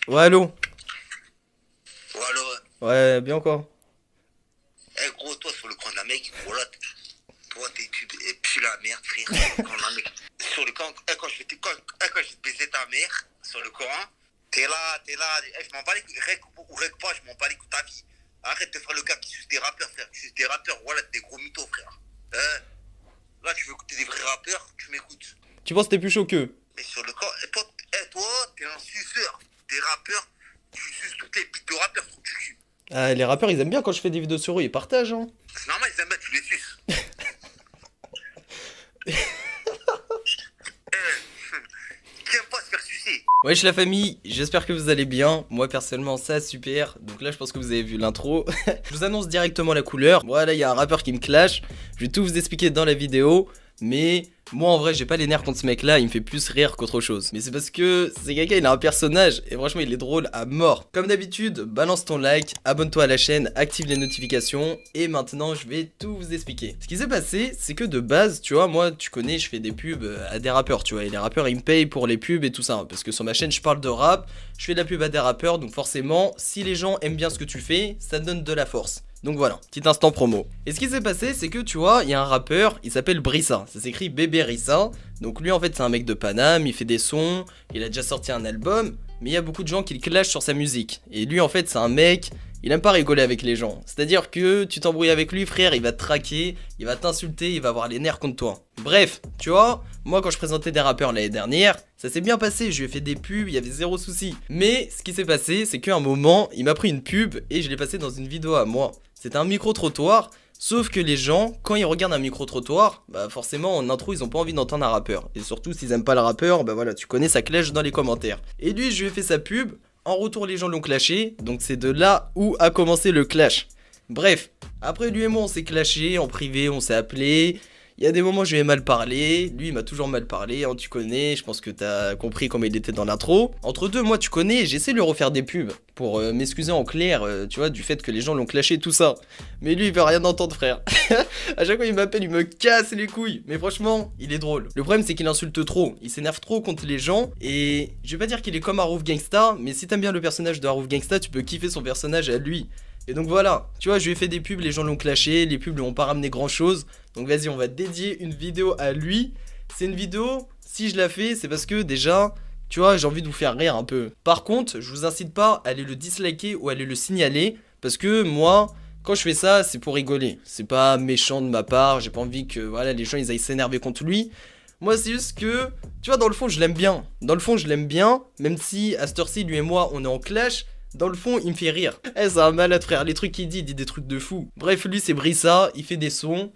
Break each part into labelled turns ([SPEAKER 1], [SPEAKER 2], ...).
[SPEAKER 1] Ouais, allô?
[SPEAKER 2] Voilà.
[SPEAKER 1] Ouais, bien quoi?
[SPEAKER 2] Eh gros, toi sur le coin de la mec, voilà, toi et puis la merde, frère. Quand la mec, sur le camp, quand je vais te baiser ta mère, sur le coran, t'es là, je m'en bats les couilles, règle ou règle pas, je m'en bats les couilles de ta vie. Arrête de faire le gars qui suce des rappeurs, frère. Tu suces des rappeurs, voilà, des gros mythos, frère. Là, tu veux écouter des vrais rappeurs, tu m'écoutes.
[SPEAKER 1] Tu penses que t'es plus chaud qu'eux?
[SPEAKER 2] Mais sur le camp, toi, t'es un suceur des rappeurs, tu suces toutes les bites de rappeurs, trop du cul.
[SPEAKER 1] Ah, les rappeurs, ils aiment bien quand je fais des vidéos sur eux, ils partagent, hein.
[SPEAKER 2] C'est normal, ils aiment bien, tu les suces. Qui aime pas se faire sucer?
[SPEAKER 1] Wesh la famille, j'espère que vous allez bien. Moi personnellement ça super. Donc là je pense que vous avez vu l'intro. Je vous annonce directement la couleur. Voilà, il y a un rappeur qui me clash. Je vais tout vous expliquer dans la vidéo. Mais moi en vrai j'ai pas les nerfs contre ce mec là, il me fait plus rire qu'autre chose. Mais c'est parce que c'est quelqu'un, il a un personnage et franchement il est drôle à mort. Comme d'habitude, balance ton like, abonne-toi à la chaîne, active les notifications. Et maintenant je vais tout vous expliquer. Ce qui s'est passé c'est que de base, tu vois, moi tu connais, je fais des pubs à des rappeurs, tu vois. Et les rappeurs ils me payent pour les pubs et tout ça, hein, parce que sur ma chaîne je parle de rap, je fais de la pub à des rappeurs. Donc forcément si les gens aiment bien ce que tu fais, ça te donne de la force. Donc voilà, petit instant promo. Et ce qui s'est passé, c'est que tu vois, il y a un rappeur, il s'appelle Brissa. Ça s'écrit Bébé Rissa. Donc lui en fait c'est un mec de Paname, il fait des sons, il a déjà sorti un album, mais il y a beaucoup de gens qui le clashent sur sa musique. Et lui en fait c'est un mec, il aime pas rigoler avec les gens. C'est-à-dire que tu t'embrouilles avec lui frère, il va te traquer, il va t'insulter, il va avoir les nerfs contre toi. Bref, tu vois, moi quand je présentais des rappeurs l'année dernière, ça s'est bien passé, je lui ai fait des pubs, il y avait zéro souci. Mais ce qui s'est passé, c'est qu'à un moment, il m'a pris une pub et je l'ai passé dans une vidéo à moi. C'était un micro-trottoir, sauf que les gens, quand ils regardent un micro-trottoir, bah forcément en intro ils ont pas envie d'entendre un rappeur. Et surtout s'ils aiment pas le rappeur, bah voilà, tu connais, ça clash dans les commentaires. Et lui, je lui ai fait sa pub, en retour les gens l'ont clashé, donc c'est de là où a commencé le clash. Bref, après lui et moi on s'est clashé, en privé on s'est appelé. Il y a des moments où je lui ai mal parlé, lui il m'a toujours mal parlé, hein, tu connais, je pense que t'as compris comment il était dans l'intro. Entre deux, moi tu connais, j'essaie de lui refaire des pubs pour m'excuser en clair, tu vois, du fait que les gens l'ont clashé, tout ça. Mais lui il veut rien entendre frère. À chaque fois il m'appelle, il me casse les couilles. Mais franchement, il est drôle. Le problème c'est qu'il insulte trop, il s'énerve trop contre les gens. Et je vais pas dire qu'il est comme Harouf Gangsta, mais si t'aimes bien le personnage de Harouf Gangsta, tu peux kiffer son personnage à lui. Et donc voilà, tu vois, je lui ai fait des pubs, les gens l'ont clashé, les pubs lui ont pas ramené grand chose. Donc vas-y, on va dédier une vidéo à lui. C'est une vidéo, si je la fais, c'est parce que déjà, tu vois, j'ai envie de vous faire rire un peu. Par contre, je vous incite pas à aller le disliker ou à aller le signaler. Parce que moi, quand je fais ça, c'est pour rigoler. C'est pas méchant de ma part, j'ai pas envie que voilà, les gens ils aillent s'énerver contre lui. Moi c'est juste que, tu vois, dans le fond je l'aime bien. Dans le fond je l'aime bien, même si à cette heure-ci, lui et moi, on est en clash. Dans le fond, il me fait rire. Eh, c'est un malade, frère. Les trucs qu'il dit, il dit des trucs de fou. Bref, lui, c'est Brissa. Il fait des sons.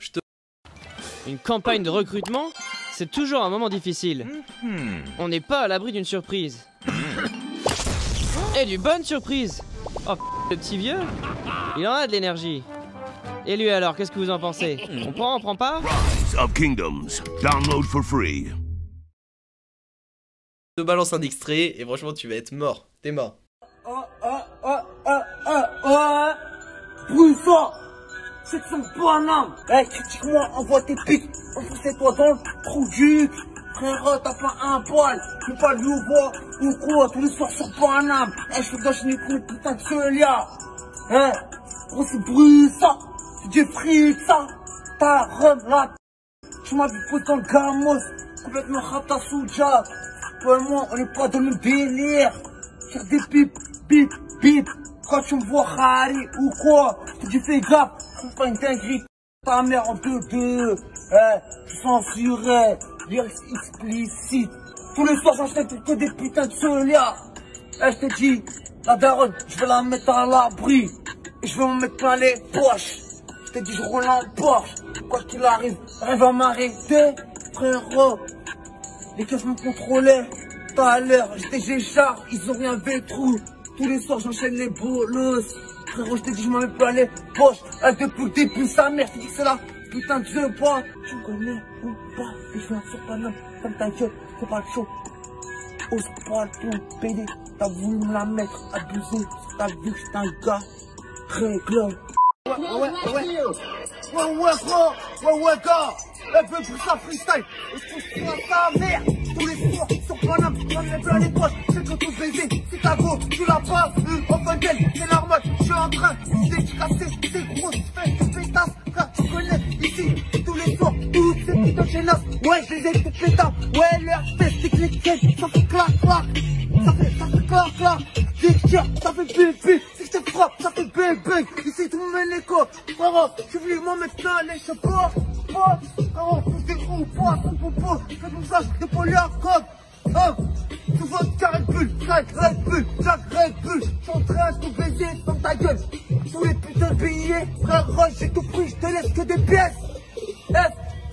[SPEAKER 3] Une campagne de recrutement, c'est toujours un moment difficile. On n'est pas à l'abri d'une surprise. Et d'une bonne surprise. Oh, le petit vieux, il en a de l'énergie. Et lui alors, qu'est-ce que vous en pensez? On prend pas?
[SPEAKER 4] Rise of Kingdoms. Download for free.
[SPEAKER 1] Je te balance un extrait et franchement, tu vas être mort. T'es mort.
[SPEAKER 5] Brissa, c'est que son Paname. Eh, critique-moi, envoie tes pics, enfonce-toi dans le trou du cul. Frère, t'as pas un poil, tu peux pas lui voir ou quoi, tous les soirs sur Paname. Eh, je fais gâcher les putain de Celia. Eh, gros, c'est Brissa, c'est du fric, ça. T'as rhum, la tu m'as vu foutre dans le gamos, complètement rata sous jack. Toi et moi, on est pas dans le délire. Tire des pipes, bip, bip. Quand tu me vois Harry ou quoi, tu fais gaffe, c'est pas une dinguerie. Ta mère en 2-2, je censurais, lyrics explicites. Tous les soirs j'enchaîne que des putains de Celia. Je t'ai dit, la daronne, je vais la mettre à l'abri. Et je vais me mettre plein les poches. Je t'ai dit, je roule en Porsche. Quoi qu'il arrive, elle va m'arrêter, frérot. Les keufs me contrôlaient. Tout à l'heure, j'étais Géchard, ils ont rien vécu. Tous les soirs, j'enchaîne les bolos. Frérot, je t'ai dit, je m'en mets pas les poches. Depuis le début, sa mère, t'as dit que c'est là. Putain de jeu, pas. Tu me connais ou pas? Et je viens sur Paname, comme ta gueule, c'est pas chaud. Ose pas ton PD, t'as voulu me la mettre, abusé. T'as vu que j'étais un gars, règle. Ouais, gars. Elle veut pour ça freestyle. Et je trouve ça ta mère. Tous les soirs sur Paname, j'en ai plein les poches. C'est que tout baiser, si t'as go, tu la passes. En fin d'elle, c'est normal. Je suis en train de décasser ces grosses fesses de pétasses. Frère, tu connais ici, tous les soirs, toutes ces putains de chénasses. Ouais, je les ai toutes pétas. Ouais, leur fesses, c'est cliquet. Ça fait clac, clac. Ça fait clac, clac. Ça fait bébé. Si je te frappe, ça fait bébé. Ici, tout le monde est l'écho. Frérot, je suis venu moi maintenant, les chapeaux. Frérot, tous des gros poids, son popo. Fais comme ça, des polyarcodes. Tu vois, Red Bull, Red Bull, je suis en train de tout baiser dans ta gueule. Tous les putains de billets, frère, j'ai tout pris, je te laisse que des pièces.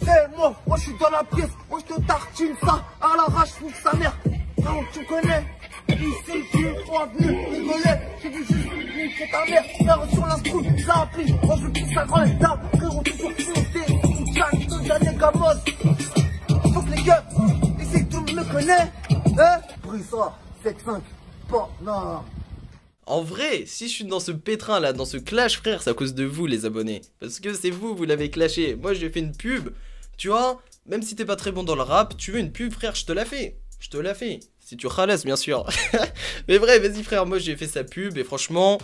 [SPEAKER 5] C'est moi je suis dans la pièce, moi je te tartine ça, à l'arrache, fout sa mère. Non, tu connais, ici, tu es pas venu rigoler, j'ai dit juste, niquer ta mère, frère, sur l'instru, ça applique, on veut tout ça grande dame, frérot, toujours foncé, tout calme, tout dernier gamos. Faut que les gars, ici, tout me connaît. Brissa, 7-5, pas, non.
[SPEAKER 1] En vrai, si je suis dans ce pétrin là, dans ce clash frère, c'est à cause de vous les abonnés. Parce que c'est vous l'avez clashé. Moi je lui ai fait une pub, tu vois, même si t'es pas très bon dans le rap, tu veux une pub frère, je te la fais. Je te la fais. Si tu ralasses bien sûr. Mais vrai, vas-y frère, moi j'ai fait sa pub et franchement...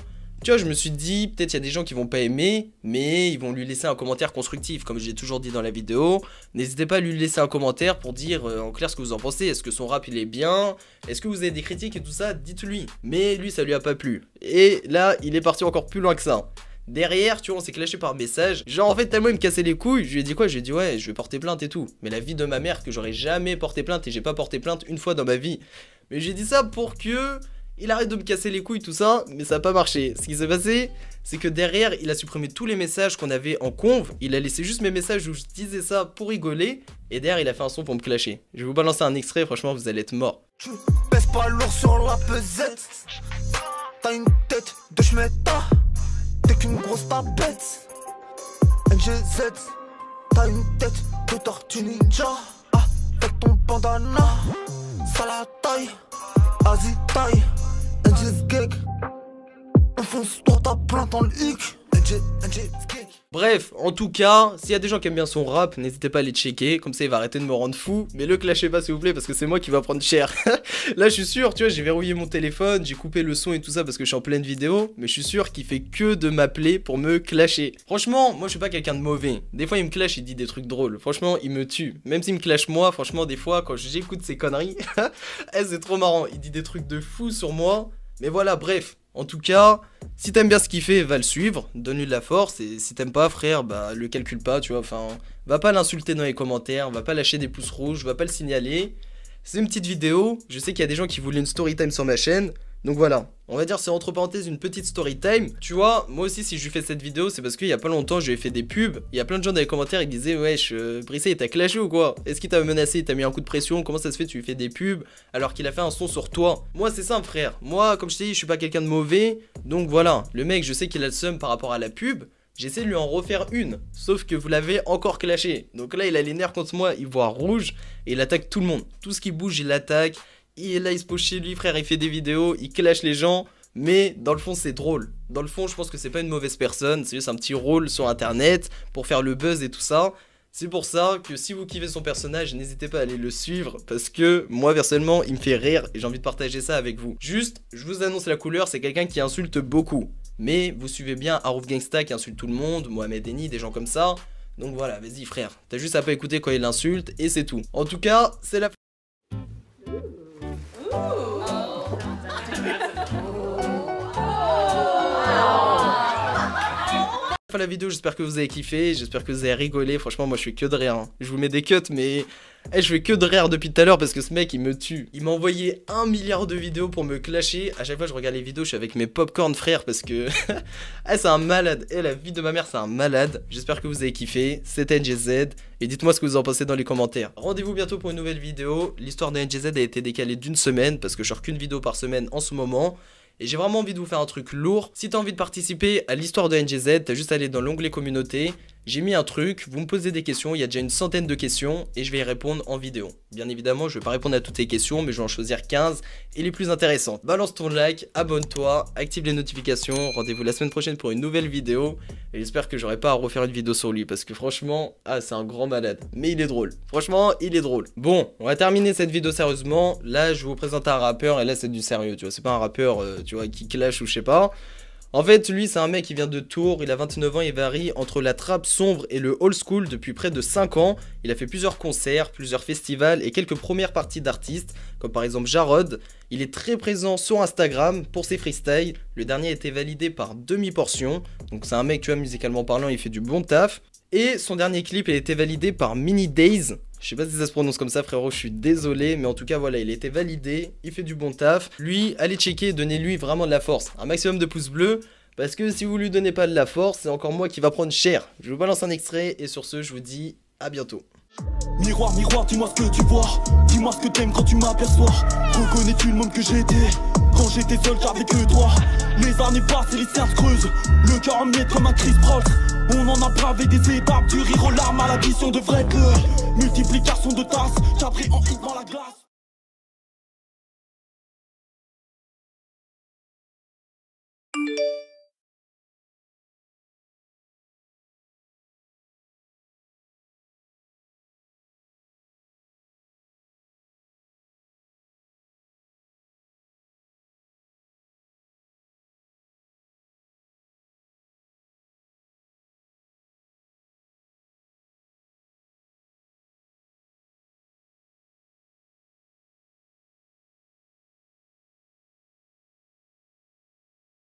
[SPEAKER 1] Tu vois, je me suis dit, peut-être il y a des gens qui vont pas aimer, mais ils vont lui laisser un commentaire constructif, comme j'ai toujours dit dans la vidéo. N'hésitez pas à lui laisser un commentaire pour dire en clair ce que vous en pensez. Est-ce que son rap il est bien? Est-ce que vous avez des critiques et tout ça? Dites-lui. Mais lui, ça lui a pas plu. Et là, il est parti encore plus loin que ça. Derrière, tu vois, on s'est clashé par message. Genre, en fait, tellement il me cassait les couilles, je lui ai dit quoi? Je lui ai dit, ouais, je vais porter plainte et tout. Mais la vie de ma mère, que j'aurais jamais porté plainte et j'ai pas porté plainte une fois dans ma vie. Mais j'ai dit ça pour que... il arrête de me casser les couilles tout ça, mais ça n'a pas marché. Ce qui s'est passé, c'est que derrière, il a supprimé tous les messages qu'on avait en conv. Il a laissé juste mes messages où je disais ça pour rigoler. Et derrière, il a fait un son pour me clasher. Je vais vous balancer un extrait, franchement, vous allez être morts.
[SPEAKER 5] Tu pèses pas lourd sur la pesette. T'as une tête de schmetta. T'es qu'une grosse tapette. NGZ, t'as une tête de tortue ninja. Avec ton bandana, ça la taille. Vas-y taille. Enfonce-toi ta plainte dans le hic.
[SPEAKER 1] Bref, en tout cas, s'il y a des gens qui aiment bien son rap, n'hésitez pas à les checker, comme ça il va arrêter de me rendre fou. Mais le clashez pas s'il vous plaît, parce que c'est moi qui va prendre cher. Là je suis sûr, tu vois, j'ai verrouillé mon téléphone, j'ai coupé le son et tout ça parce que je suis en pleine vidéo. Mais je suis sûr qu'il fait que de m'appeler pour me clasher. Franchement, moi je suis pas quelqu'un de mauvais. Des fois il me clash, il dit des trucs drôles. Franchement, il me tue. Même s'il me clash moi, franchement des fois quand j'écoute ses conneries, c'est trop marrant. Il dit des trucs de fou sur moi. Mais voilà, bref. En tout cas, si t'aimes bien ce qu'il fait, va le suivre, donne-lui de la force, et si t'aimes pas, frère, bah le calcule pas, tu vois, enfin, va pas l'insulter dans les commentaires, va pas lâcher des pouces rouges, va pas le signaler. C'est une petite vidéo, je sais qu'il y a des gens qui voulaient une story time sur ma chaîne, donc voilà, on va dire c'est entre parenthèses une petite story time. Tu vois, moi aussi si je lui fais cette vidéo, c'est parce qu'il y a pas longtemps je lui ai fait des pubs, il y a plein de gens dans les commentaires qui disaient wesh, Brissé il t'a clashé ou quoi? Est-ce qu'il t'a menacé, il t'a mis un coup de pression? Comment ça se fait tu lui fais des pubs alors qu'il a fait un son sur toi? Moi c'est simple frère, moi comme je t'ai dit je suis pas quelqu'un de mauvais, donc voilà, le mec je sais qu'il a le seum par rapport à la pub. J'essaie de lui en refaire une, sauf que vous l'avez encore clashé. Donc là il a les nerfs contre moi, il voit rouge et il attaque tout le monde. Tout ce qui bouge il l'attaque. Et là il se pose chez lui frère, il fait des vidéos, il clash les gens. Mais dans le fond c'est drôle. Dans le fond je pense que c'est pas une mauvaise personne. C'est juste un petit rôle sur internet pour faire le buzz et tout ça. C'est pour ça que si vous kiffez son personnage, n'hésitez pas à aller le suivre. Parce que moi personnellement il me fait rire et j'ai envie de partager ça avec vous. Juste, je vous annonce la couleur, c'est quelqu'un qui insulte beaucoup. Mais vous suivez bien Harouf Gangsta qui insulte tout le monde, Mohamed Eni, des gens comme ça. Donc voilà, vas-y frère, t'as juste à pas écouter quand il insulte et c'est tout. En tout cas, c'est la... la vidéo, j'espère que vous avez kiffé, j'espère que vous avez rigolé, franchement moi je fais que de rire, hein. Je vous mets des cuts mais je fais que de rire depuis tout à l'heure parce que ce mec il me tue. Il m'a envoyé 1 milliard de vidéos pour me clasher, à chaque fois je regarde les vidéos, je suis avec mes popcorn frères parce que c'est un malade, la vie de ma mère c'est un malade. J'espère que vous avez kiffé, c'était NGZ et dites-moi ce que vous en pensez dans les commentaires. Rendez-vous bientôt pour une nouvelle vidéo, l'histoire de NGZ a été décalée d'une semaine parce que je sors qu'une vidéo par semaine en ce moment. Et j'ai vraiment envie de vous faire un truc lourd. Si t'as envie de participer à l'histoire de NGZ, t'as juste à aller dans l'onglet communauté. J'ai mis un truc, vous me posez des questions, il y a déjà une centaine de questions et je vais y répondre en vidéo. Bien évidemment, je vais pas répondre à toutes les questions, mais je vais en choisir 15 et les plus intéressantes. Balance ton like, abonne-toi, active les notifications, rendez-vous la semaine prochaine pour une nouvelle vidéo. Et j'espère que j'aurai pas à refaire une vidéo sur lui parce que franchement, c'est un grand malade. Mais il est drôle, franchement, il est drôle. Bon, on va terminer cette vidéo sérieusement. Là, je vais vous présenter un rappeur et là, c'est du sérieux, tu vois. C'est pas un rappeur, tu vois, qui clash ou je sais pas. En fait, lui, c'est un mec qui vient de Tours, il a 29 ans, il varie entre la trappe sombre et le old school depuis près de 5 ans. Il a fait plusieurs concerts, plusieurs festivals et quelques premières parties d'artistes, comme par exemple Jarod. Il est très présent sur Instagram pour ses freestyles. Le dernier a été validé par Demi-Portion, donc c'est un mec, tu vois, musicalement parlant, il fait du bon taf. Et son dernier clip, il a été validé par Mini Days. Je sais pas si ça se prononce comme ça, frérot, je suis désolé, mais en tout cas, voilà, il a été validé, il fait du bon taf. Lui, allez checker, donnez-lui vraiment de la force. Un maximum de pouces bleus, parce que si vous lui donnez pas de la force, c'est encore moi qui va prendre cher. Je vous balance un extrait, et sur ce, je vous dis à bientôt.
[SPEAKER 6] Miroir, miroir, dis-moi ce que tu vois. Dis-moi ce que t'aimes quand tu m'aperçois. Reconnais-tu le monde que j'étais quand j'étais seul, j'avais que toi. Les années passent et les cernes creusent. Le cœur en miettes comme un Chris Prols. On en a bravé des étapes, du rire aux larmes à l'addition de vrai cœur. Multiplication de tasses, j'abris en hit dans la glace.